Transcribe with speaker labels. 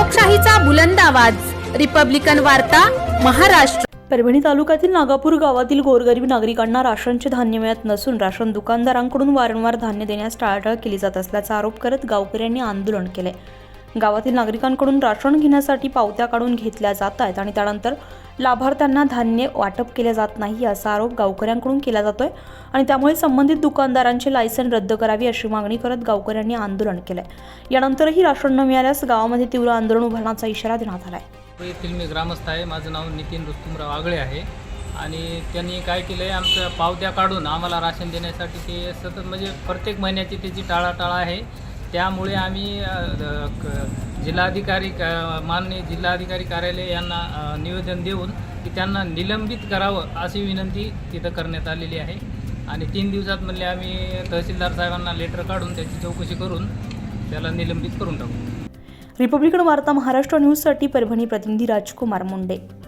Speaker 1: लोकशाहीचा बुलंद आवाज, रिपब्लिकन वार्ता, महाराष्ट्र।
Speaker 2: परभणी तालुक्यातील नागापूर गावातील गोरगरीब नागरिकांना राशनचे धान्य मिळत नसून राशन दुकानदारांकडून वारंवार धान्य देण्यास टाळाटाळ केली जात असल्याचा आरोप करत गावकऱ्यांनी आंदोलन केले। गावातील नागरिकांकडून राशन घेण्यासाठी पावत्या काढून घेतल्या जात आहेत आणि त्यानंतर लाभार्थ्यांना धान्य वाटप केले जात नाही असा आरोप गावकऱ्यांकडून केला जातोय आणि त्यामुळे संबंधित दुकानदारांचे लायसन रद्द करावी अशी मागणी करत गावकऱ्यांनी आंदोलन केले। यानंतरही राशन न मिळाल्यास गावामध्ये तीव्र आंदोलन उभारण्याचा इशारा देण्यात आलाय।
Speaker 3: येथील मी ग्रामस्थ आहे। माझं नाव नितीन रुस्तुमराव आगळे आहे आणि त्यांनी काय केलं आहे, आमच्या पावत्या काढून आम्हाला राशन देण्यासाठी ते सतत म्हणजे प्रत्येक महिन्याची त्याची टाळाटाळ आहे। त्यामुळे आम्ही जिल्हाधिकारी माननीय जिल्हाधिकारी कार्यालय यांना निवेदन देऊन की त्यांना निलंबित करावं अशी विनंती तिथं करण्यात आलेली आहे आणि 3 दिवसात म्हणले आम्ही तहसीलदार साहेबांना लेटर काढून त्याची चौकशी करून त्याला निलंबित करून टाकू।
Speaker 2: रिपब्लिकन वार्ता महाराष्ट्र न्यूजसाठी परभणी प्रतिनिधी राजकुमार मुंडे।